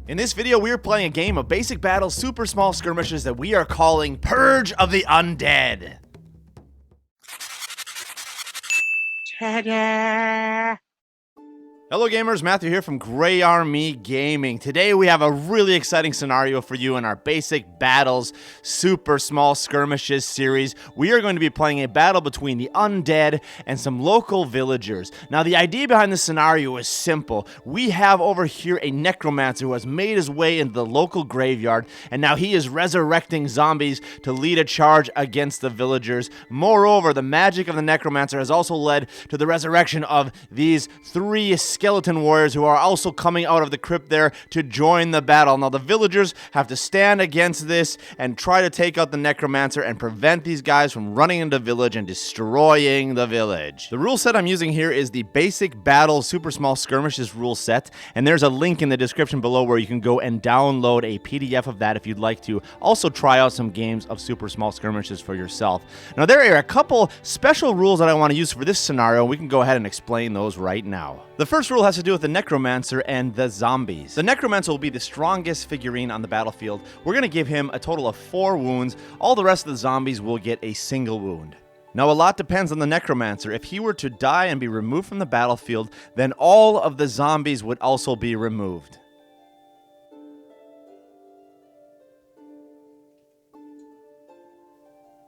In this video, we are playing a game of basic battles, super small skirmishes that we are calling Purge of the Undead. Ta-da! Hello gamers, Matthew here from Grey Army Gaming. Today we have a really exciting scenario for you in our basic battles, super small skirmishes series. We are going to be playing a battle between the undead and some local villagers. Now the idea behind this scenario is simple. We have over here a necromancer who has made his way into the local graveyard, and now he is resurrecting zombies to lead a charge against the villagers. Moreover, the magic of the necromancer has also led to the resurrection of these three skeleton warriors who are also coming out of the crypt there to join the battle. Now the villagers have to stand against this and try to take out the necromancer and prevent these guys from running into the village and destroying the village. The rule set I'm using here is the basic battle super small skirmishes rule set, and there's a link in the description below where you can go and download a PDF of that if you'd like to also try out some games of super small skirmishes for yourself. Now there are a couple special rules that I want to use for this scenario. We can go ahead and explain those right now. The first rule has to do with the necromancer and the zombies. The necromancer will be the strongest figurine on the battlefield. We're going to give him a total of 4 wounds. All the rest of the zombies will get a single wound. Now a lot depends on the necromancer. If he were to die and be removed from the battlefield, then all of the zombies would also be removed.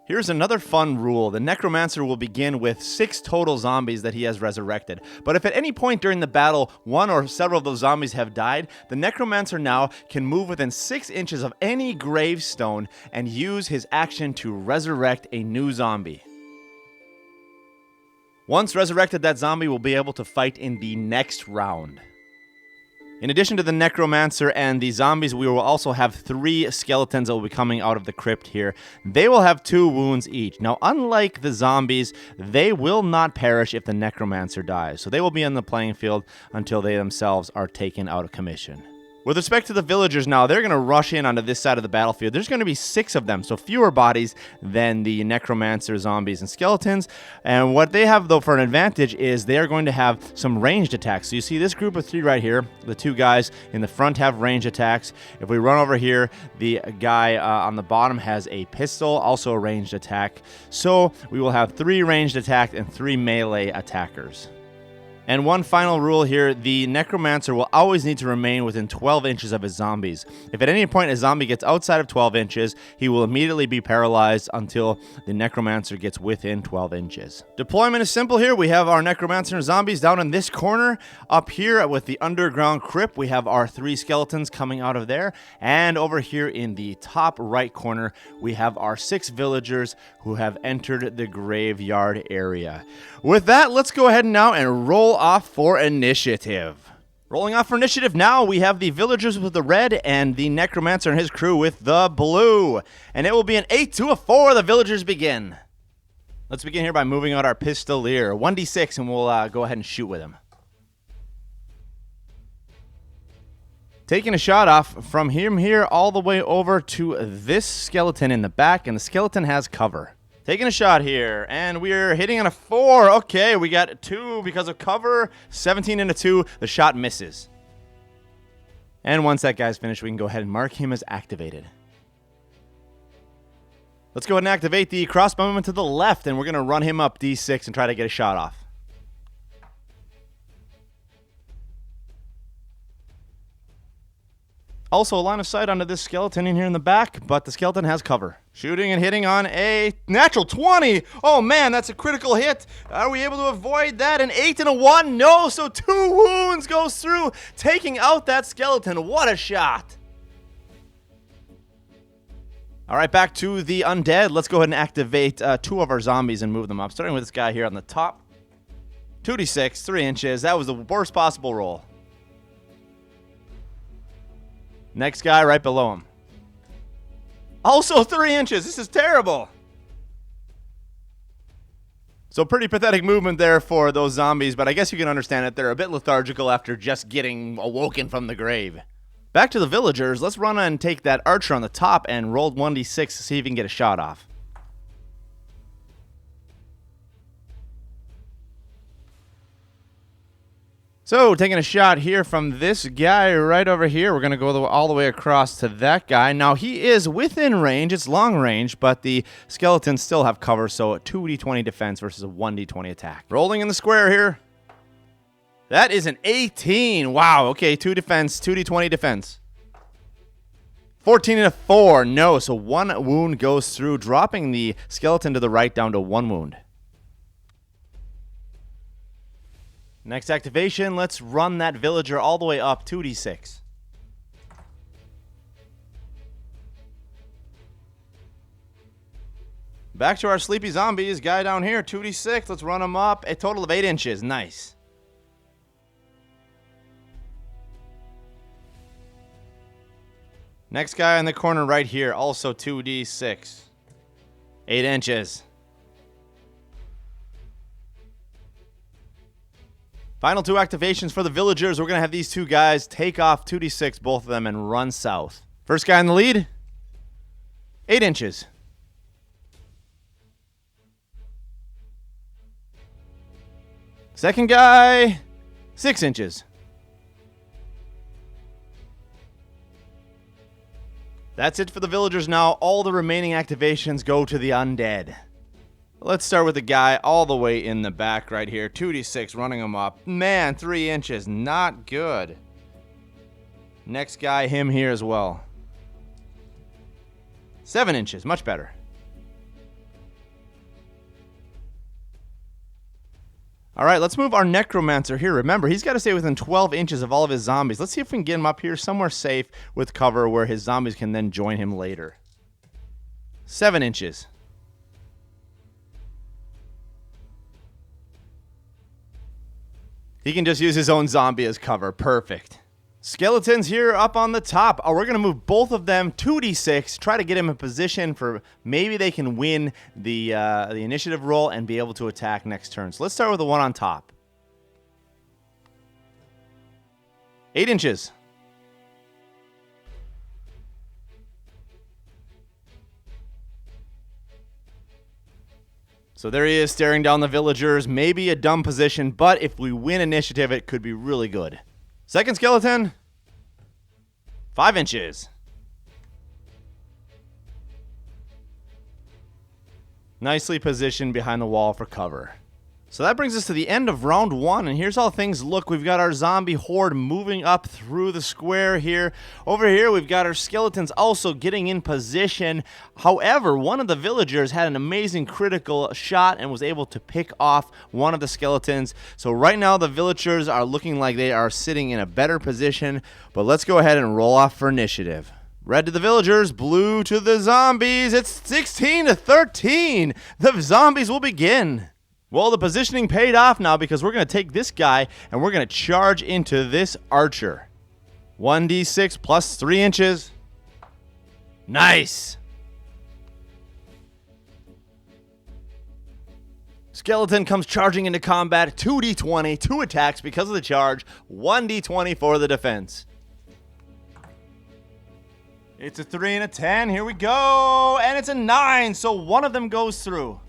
Here's another fun rule. The necromancer will begin with 6 total zombies that he has resurrected. But if at any point during the battle, one or several of those zombies have died, the necromancer now can move within 6 inches of any gravestone and use his action to resurrect a new zombie. Once resurrected, that zombie will be able to fight in the next round. In addition to the necromancer and the zombies, we will also have 3 skeletons that will be coming out of the crypt here. They will have 2 wounds each. Now, unlike the zombies, they will not perish if the necromancer dies. So they will be on the playing field until they themselves are taken out of commission. With respect to the villagers now, they're going to rush in onto this side of the battlefield. There's going to be 6 of them, so fewer bodies than the necromancer, zombies, and skeletons. And what they have, though, for an advantage is they're going to have some ranged attacks. So you see this group of 3 right here. The 2 guys in the front have ranged attacks. If we run over here, the guy on the bottom has a pistol, also a ranged attack. So we will have 3 ranged attacks and 3 melee attackers. And one final rule here, the necromancer will always need to remain within 12 inches of his zombies. If at any point a zombie gets outside of 12 inches, he will immediately be paralyzed until the necromancer gets within 12 inches. Deployment is simple here. We have our necromancer and zombies down in this corner. Up here with the underground crypt, we have our 3 skeletons coming out of there. And over here in the top right corner, we have our 6 villagers who have entered the graveyard area. With that, let's go ahead now and roll off for initiative. Rolling off for initiative now, we have the villagers with the red and the necromancer and his crew with the blue. And it will be an 8 to a 4. The villagers begin. Let's begin here by moving out our pistolier. 1d6 and we'll go ahead and shoot with him. Taking a shot off from him here all the way over to this skeleton in the back, and the skeleton has cover. Taking a shot here, and we're hitting on a 4. Okay, we got 2 because of cover. 17 into 2. The shot misses. And once that guy's finished, we can go ahead and mark him as activated. Let's go ahead and activate the crossbow movement to the left, and we're going to run him up D6 and try to get a shot off. Also, a line of sight onto this skeleton in here in the back, but the skeleton has cover. Shooting and hitting on a natural 20. Oh man, that's a critical hit. Are we able to avoid that? An 8 and a 1? No, so 2 wounds goes through, taking out that skeleton. What a shot. All right, back to the undead. Let's go ahead and activate 2 of our zombies and move them up. Starting with this guy here on the top. 2d6, 3 inches. That was the worst possible roll. Next guy right below him. Also 3 inches. This is terrible. So pretty pathetic movement there for those zombies, but I guess you can understand it. They're a bit lethargical after just getting awoken from the grave. Back to the villagers. Let's run and take that archer on the top and roll 1d6 to see if we can get a shot off. So, taking a shot here from this guy right over here. We're going to go all the way across to that guy. Now, he is within range. It's long range, but the skeletons still have cover, so a 2d20 defense versus a 1d20 attack. Rolling in the square here. That is an 18. Wow, okay, 2 defense, 2d20 defense. 14 and a 4. No, so 1 wound goes through, dropping the skeleton to the right down to 1 wound. Next activation, let's run that villager all the way up 2d6. Back to our sleepy zombies. Guy down here, 2d6. Let's run him up. A total of 8 inches. Nice. Next guy in the corner right here, also 2d6. 8 inches. Final 2 activations for the villagers. We're going to have these 2 guys take off 2d6, both of them, and run south. First guy in the lead, 8 inches. Second guy, 6 inches. That's it for the villagers now. All the remaining activations go to the undead. Let's start with the guy all the way in the back right here. 2d6, running him up. Man, 3 inches. Not good. Next guy, him here as well. 7 inches. Much better. All right, let's move our Necromancer here. Remember, he's got to stay within 12 inches of all of his zombies. Let's see if we can get him up here somewhere safe with cover where his zombies can then join him later. 7 inches. He can just use his own zombie as cover. Perfect. Skeletons here up on the top. We're going to move both of them 2d6. Try to get him in position for maybe they can win the initiative roll and be able to attack next turn. So let's start with the one on top. 8 inches. So there he is staring down the villagers. Maybe a dumb position, but if we win initiative, it could be really good. Second skeleton, 5 inches. Nicely positioned behind the wall for cover. So that brings us to the end of round 1, and here's how things look. We've got our zombie horde moving up through the square here. Over here, we've got our skeletons also getting in position. However, one of the villagers had an amazing critical shot and was able to pick off one of the skeletons. So right now, the villagers are looking like they are sitting in a better position, but let's go ahead and roll off for initiative. Red to the villagers, blue to the zombies. It's 16 to 13. The zombies will begin. Well, the positioning paid off now because we're going to take this guy and we're going to charge into this archer. 1d6 plus 3 inches. Nice. Skeleton comes charging into combat. 2d20, 2 attacks because of the charge. 1d20 for the defense. It's a 3 and a 10. Here we go. And it's a 9, so one of them goes through.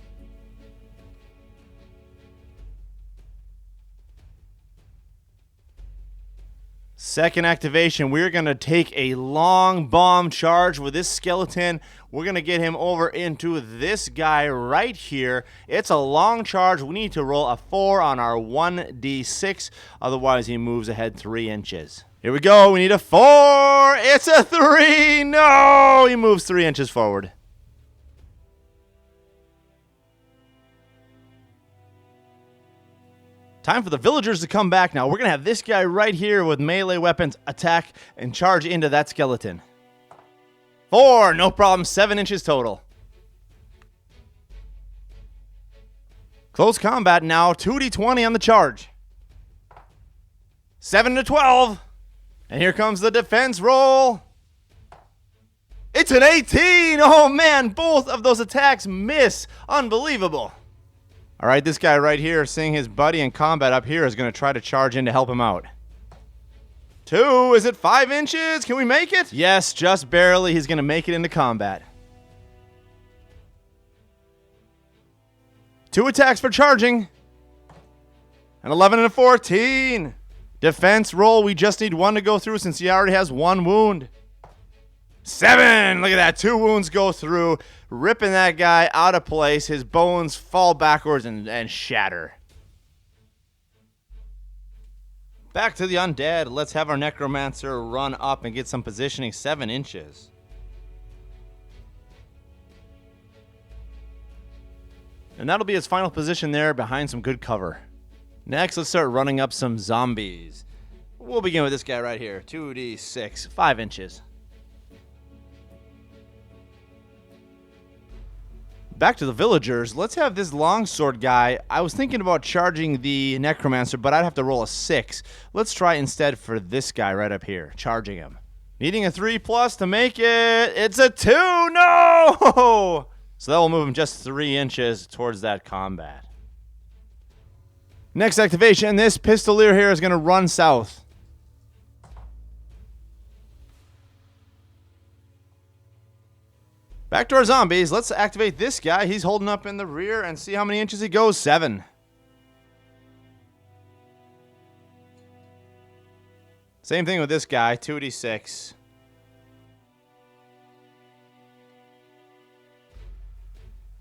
Second activation, we're going to take a long bomb charge with this skeleton. We're going to get him over into this guy right here. It's a long charge. We need to roll a 4 on our 1d6. Otherwise, he moves ahead 3 inches. Here we go. We need a 4. It's a 3. No! He moves 3 inches forward. Time for the villagers to come back now. We're going to have this guy right here with melee weapons attack and charge into that skeleton. 4, no problem. 7 inches total. Close combat now. 2d20 on the charge. 7 to 12. And here comes the defense roll. It's an 18. Oh, man. Both of those attacks miss. Unbelievable. All right, this guy right here, seeing his buddy in combat up here, is going to try to charge in to help him out. 2, is it 5 inches? Can we make it? Yes, just barely. He's going to make it into combat. 2 attacks for charging. An 11 and a 14. Defense roll. We just need 1 to go through since he already has 1 wound. 7. Look at that. 2 wounds go through, ripping that guy out of place. His bones fall backwards and shatter. Back to the undead. Let's have our Necromancer run up and get some positioning. 7 inches. And that'll be his final position there behind some good cover. Next, let's start running up some zombies. We'll begin with this guy right here. 2d6, 5 inches. Back to the villagers. Let's have this longsword guy. I was thinking about charging the Necromancer, but I'd have to roll a 6. Let's try instead for this guy right up here, charging him. Needing a 3+ to make it. It's a 2. No! So that will move him just 3 inches towards that combat. Next activation, this pistolier here is going to run south. Back to our zombies. Let's activate this guy. He's holding up in the rear and see how many inches he goes. 7. Same thing with this guy. 2d6.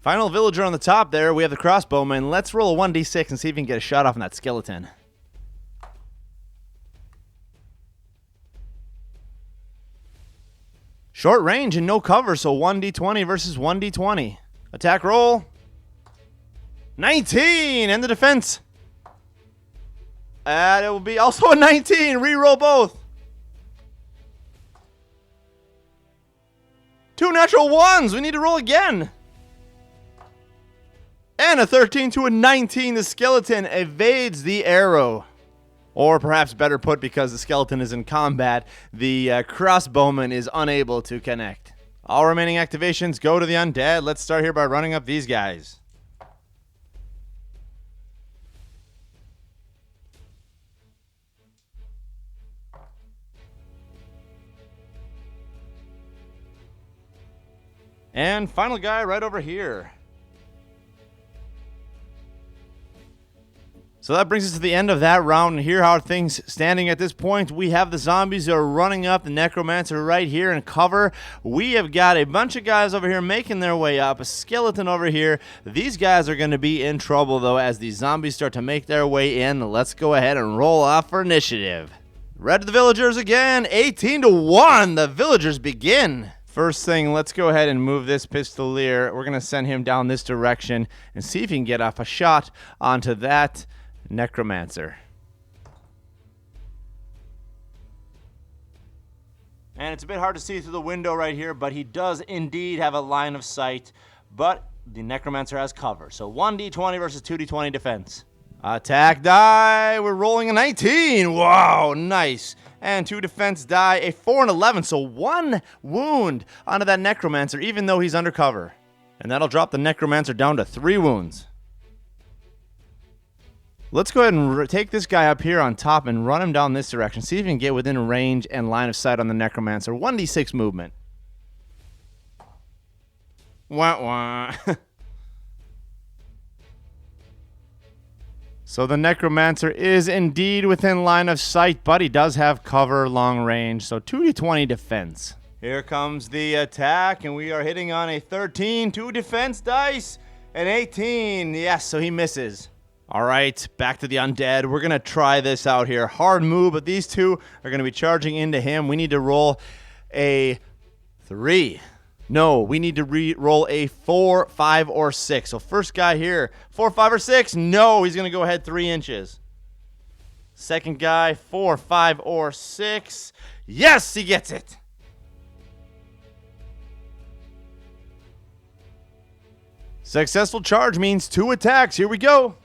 Final villager on the top there. We have the crossbowman. Let's roll a 1d6 and see if we can get a shot off on that skeleton. Short range and no cover, so 1d20 versus 1d20. Attack roll. 19! And the defense. And it will be also a 19. Reroll both. 2 natural 1s. We need to roll again. And a 13 to a 19. The skeleton evades the arrow. Or perhaps better put, because the skeleton is in combat, the crossbowman is unable to connect. All remaining activations go to the undead. Let's start here by running up these guys. And final guy right over here. So that brings us to the end of that round, and here how are things standing at this point. We have the zombies that are running up, the Necromancer right here in cover. We have got a bunch of guys over here making their way up, a skeleton over here. These guys are going to be in trouble, though, as these zombies start to make their way in. Let's go ahead and roll off for initiative. Red to the villagers again, 18 to 1. The villagers begin. First thing, let's go ahead and move this pistolier. We're going to send him down this direction and see if he can get off a shot onto that Necromancer. And it's a bit hard to see through the window right here, but he does indeed have a line of sight. But the Necromancer has cover. So 1d20 versus 2d20 defense. Attack die. We're rolling a 19. Wow, nice. And 2 defense die, a 4 and 11. So 1 wound onto that Necromancer, even though he's under cover. And that'll drop the Necromancer down to 3 wounds. Let's go ahead and take this guy up here on top and run him down this direction. See if we can get within range and line of sight on the Necromancer. 1d6 movement. Wah wah. So the Necromancer is indeed within line of sight, but he does have cover long range. So 2d20 defense. Here comes the attack, and we are hitting on a 13. 2 defense dice. An 18. Yes, so he misses. All right, back to the undead. We're going to try this out here. Hard move, but these two are going to be charging into him. We need to roll a 3. No, we need to roll a 4, 5, or 6. So first guy here, 4, 5, or 6. No, he's going to go ahead 3 inches. Second guy, 4, 5, or 6. Yes, he gets it. Successful charge means 2 attacks. Here we go.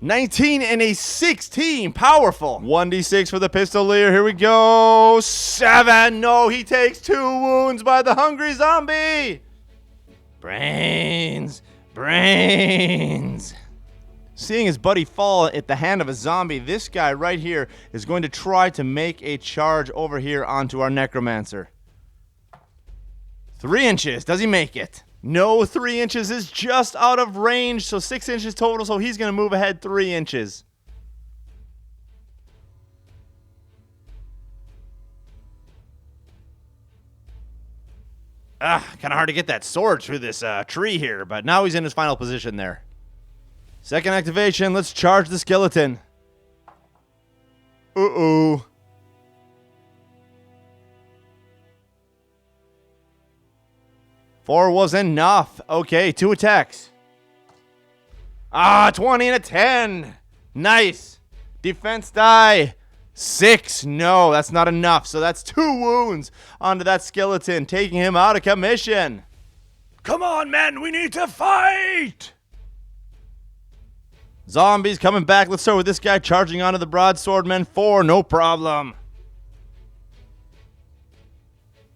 19 and a 16. Powerful. 1d6 for the pistolier. Here we go. 7. No, he takes 2 wounds by the hungry zombie. Brains. Brains. Seeing his buddy fall at the hand of a zombie, this guy right here is going to try to make a charge over here onto our Necromancer. 3 inches. Does he make it? No, 3 inches is just out of range, so 6 inches total, so he's going to move ahead 3 inches. Kind of hard to get that sword through this tree here, but now he's in his final position there. Second activation, let's charge the skeleton. Uh-oh. Four was enough. Okay, 2 attacks. 20 and a 10. Nice. Defense die. 6. No, that's not enough. So that's 2 wounds onto that skeleton, taking him out of commission. Come on, men. We need to fight. Zombies coming back. Let's start with this guy charging onto the broadswordmen. 4, no problem.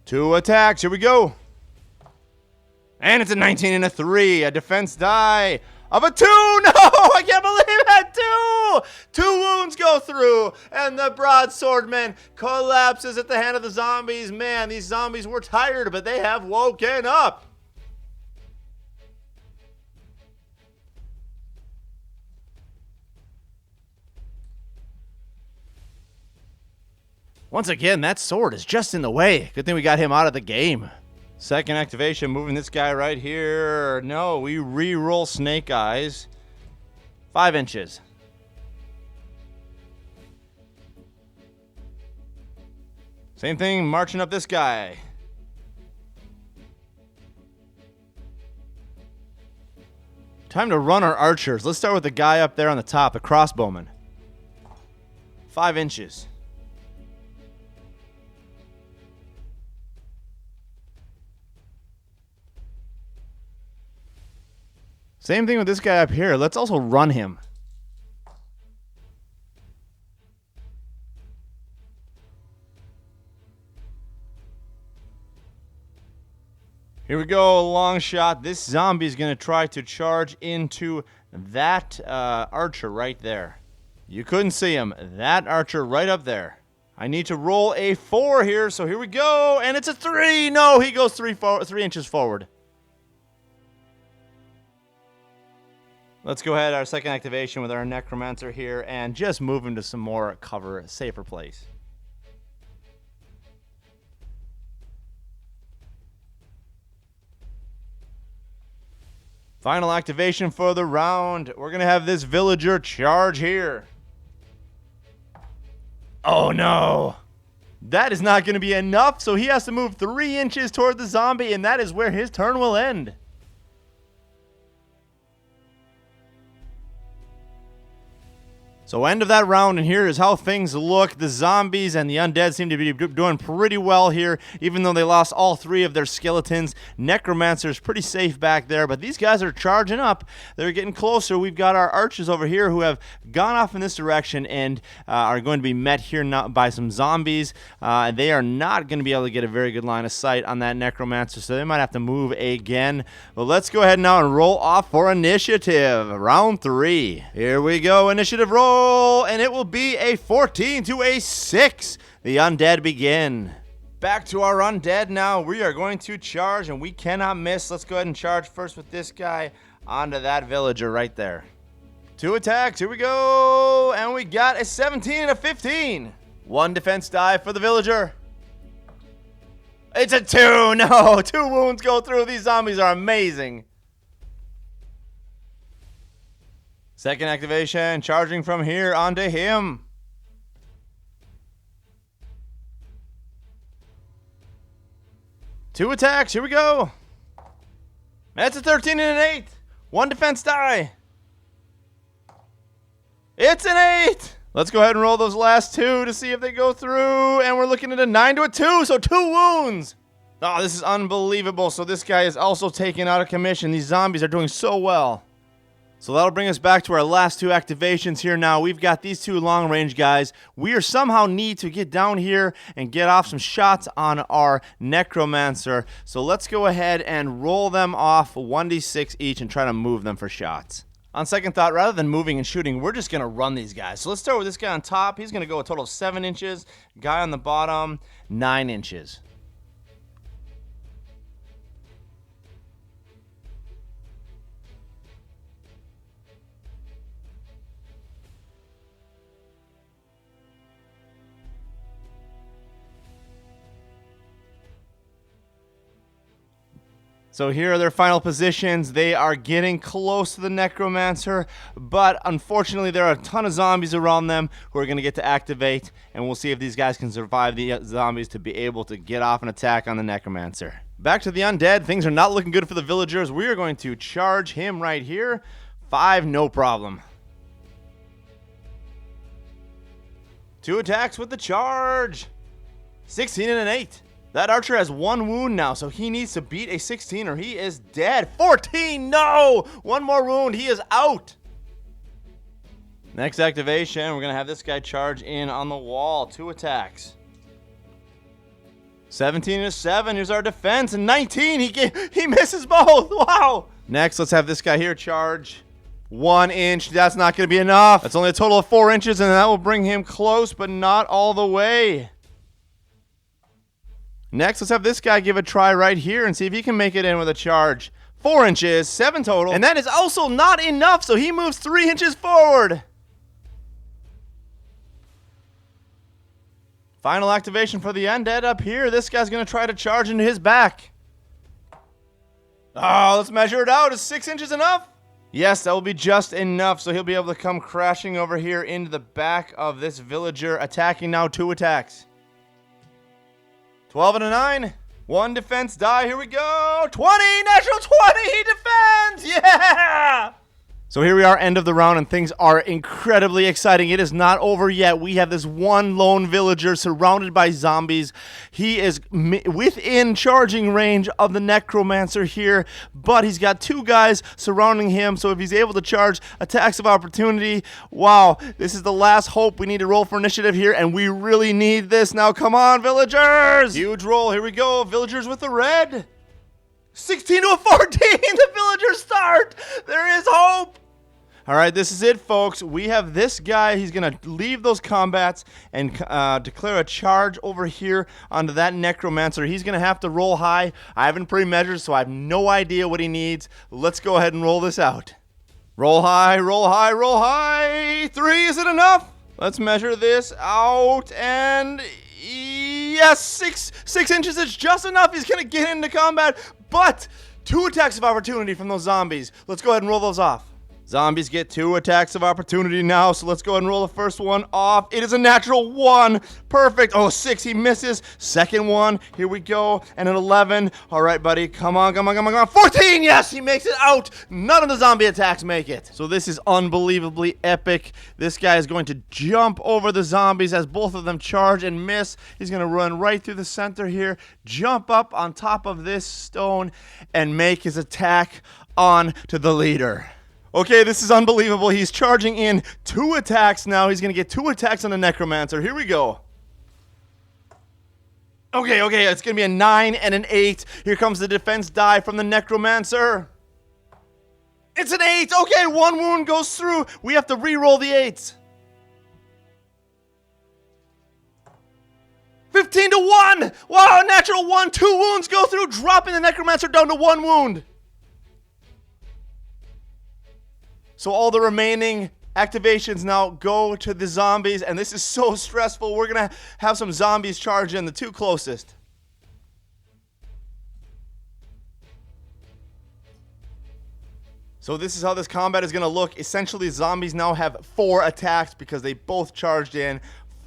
2 attacks. Here we go. And it's a 19 and a 3. A defense die of a 2. No, I can't believe that. 2 wounds go through, and the broadswordman collapses at the hand of the zombies. Man, these zombies were tired, but they have woken up. Once again, that sword is just in the way. Good thing we got him out of the game. Second activation, moving this guy right here. No, we re-roll Snake Eyes. 5 inches. Same thing, marching up this guy. Time to run our archers. Let's start with the guy up there on the top, the crossbowman. 5 inches. Same thing with this guy up here. Let's also run him. Here we go, long shot. This zombie is going to try to charge into that archer right there. You couldn't see him. That archer right up there. I need to roll a 4 here, so here we go. And it's a 3. No, he goes 3 inches forward. Let's go ahead, our second activation with our Necromancer here, and just move him to some more cover, safer place. Final activation for the round. We're going to have this villager charge here. Oh no! That is not going to be enough, so he has to move 3 inches toward the zombie, and that is where his turn will end. So end of that round, and here is how things look. The zombies and the undead seem to be doing pretty well here, even though they lost all 3 of their skeletons. Necromancer's pretty safe back there, but these guys are charging up. They're getting closer. We've got our archers over here who have gone off in this direction and are going to be met here now by some zombies. They are not going to be able to get a very good line of sight on that Necromancer, so they might have to move again. But let's go ahead now and roll off for initiative. Round 3. Here we go. Initiative roll. And it will be a 14 to a 6. The undead begin. Back to our undead now. We are going to charge, and we cannot miss. Let's go ahead and charge first with this guy onto that villager right there. 2 attacks. Here we go. And we got a 17 and a 15. 1 defense die for the villager. It's a 2. No, 2 wounds go through. These zombies are amazing. Second activation, charging from here onto him. Two attacks, here we go. That's a 13 and an 8. 1 defense die. It's an 8. Let's go ahead and roll those last 2 to see if they go through. And we're looking at a 9 to a 2, so 2 wounds. Oh, this is unbelievable. So this guy is also taken out of commission. These zombies are doing so well. So that'll bring us back to our last 2 activations here now. We've got these 2 long-range guys. We are somehow need to get down here and get off some shots on our Necromancer. So let's go ahead and roll them off 1d6 each and try to move them for shots. On second thought, rather than moving and shooting, we're just going to run these guys. So let's start with this guy on top. He's going to go a total of 7 inches. Guy on the bottom, 9 inches. So here are their final positions. They are getting close to the Necromancer, but unfortunately there are a ton of zombies around them who are going to get to activate, and we'll see if these guys can survive the zombies to be able to get off an attack on the Necromancer. Back to the Undead. Things are not looking good for the villagers. We are going to charge him right here. 5, no problem. 2 attacks with the charge. 16 and an 8. That archer has 1 wound now, so he needs to beat a 16 or he is dead. 14, no! 1 more wound, he is out. Next activation, we're going to have this guy charge in on the wall. 2 attacks. 17 and a 7, here's our defense. And 19, he misses both, wow! Next, let's have this guy here charge. 1 inch, that's not going to be enough. That's only a total of 4 inches, and that will bring him close, but not all the way. Next, let's have this guy give a try right here and see if he can make it in with a charge. 4 inches, 7 total. And that is also not enough, so he moves 3 inches forward. Final activation for the Undead up here. This guy's going to try to charge into his back. Oh, let's measure it out. Is 6 inches enough? Yes, that will be just enough, so he'll be able to come crashing over here into the back of this villager, attacking now. 2 attacks. 12 and a 9. 1 defense die. Here we go. 20. Natural 20. He defends. Yeah. So here we are, end of the round, and things are incredibly exciting. It is not over yet. We have this one lone villager surrounded by zombies. He is within charging range of the Necromancer here, but he's got 2 guys surrounding him, so if he's able to charge attacks of opportunity, wow, this is the last hope. We need to roll for initiative here, and we really need this now. Come on, villagers! Huge roll. Here we go. Villagers with the red. 16 to a 14. The villagers start. There is hope. All right, this is it, folks. We have this guy. He's going to leave those combats and declare a charge over here onto that Necromancer. He's going to have to roll high. I haven't pre-measured, so I have no idea what he needs. Let's go ahead and roll this out. Roll high, roll high, roll high. 3, is it enough? Let's measure this out, and yes, 6 inches is just enough. He's going to get into combat, but 2 attacks of opportunity from those zombies. Let's go ahead and roll those off. Zombies get 2 attacks of opportunity now, so let's go ahead and roll the first one off. It is a natural 1. Perfect. Oh, 6, he misses. Second one, here we go. And an 11. All right, buddy, come on, come on, come on, come on. 14, yes, he makes it out. None of the zombie attacks make it. So this is unbelievably epic. This guy is going to jump over the zombies as both of them charge and miss. He's going to run right through the center here, jump up on top of this stone, and make his attack on to the leader. Okay, this is unbelievable. He's charging in 2 attacks now. He's going to get 2 attacks on the Necromancer. Here we go. Okay, it's going to be a 9 and an 8. Here comes the defense die from the Necromancer. It's an 8. Okay, 1 wound goes through. We have to re-roll the 8s. 15 to 1. Wow, natural 1. 2 wounds go through, dropping the Necromancer down to 1 wound. So all the remaining activations now go to the zombies, and this is so stressful. We're going to have some zombies charge in, the 2 closest. So this is how this combat is going to look. Essentially, zombies now have 4 attacks because they both charged in.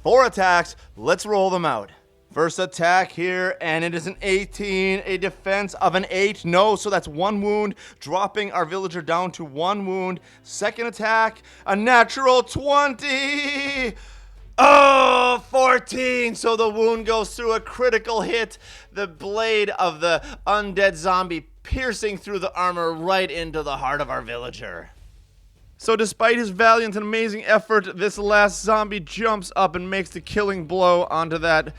4 attacks. Let's roll them out. First attack here, and it is an 18, a defense of an 8. No, so that's 1 wound, dropping our villager down to 1 wound. Second attack, a natural 20. Oh, 14. So the wound goes through, a critical hit. The blade of the undead zombie piercing through the armor right into the heart of our villager. So despite his valiant and amazing effort, this last zombie jumps up and makes the killing blow onto that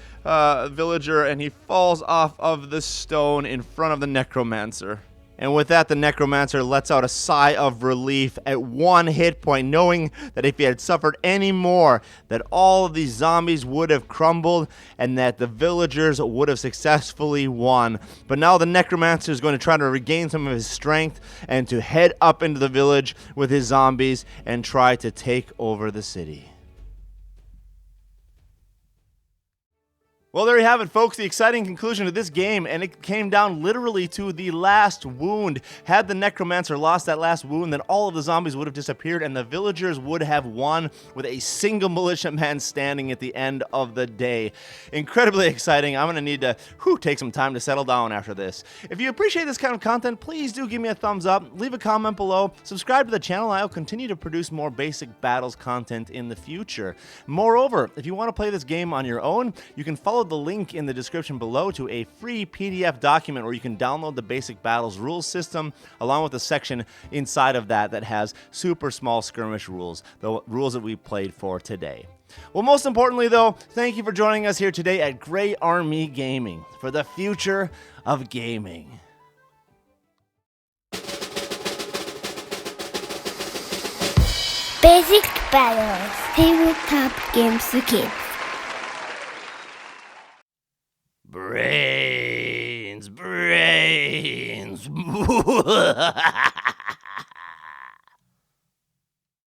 villager, and he falls off of the stone in front of the Necromancer. And with that, the Necromancer lets out a sigh of relief at 1 hit point, knowing that if he had suffered any more, that all of these zombies would have crumbled and that the villagers would have successfully won. But now the Necromancer is going to try to regain some of his strength and to head up into the village with his zombies and try to take over the city. Well, there you have it, folks, the exciting conclusion of this game, and it came down literally to the last wound. Had the Necromancer lost that last wound, then all of the zombies would have disappeared, and the villagers would have won with a single militiaman standing at the end of the day. Incredibly exciting. I'm going to need to take some time to settle down after this. If you appreciate this kind of content, please do give me a thumbs up, leave a comment below, subscribe to the channel. I'll continue to produce more basic battles content in the future. Moreover, if you want to play this game on your own, you can follow the link in the description below to a free PDF document where you can download the basic battles rules system along with the section inside of that has super small skirmish rules, the rules that we played for today. Well, most importantly though, thank you for joining us here today at Grey Army Gaming for the future of gaming. Basic battles, tabletop games for kids. Brains.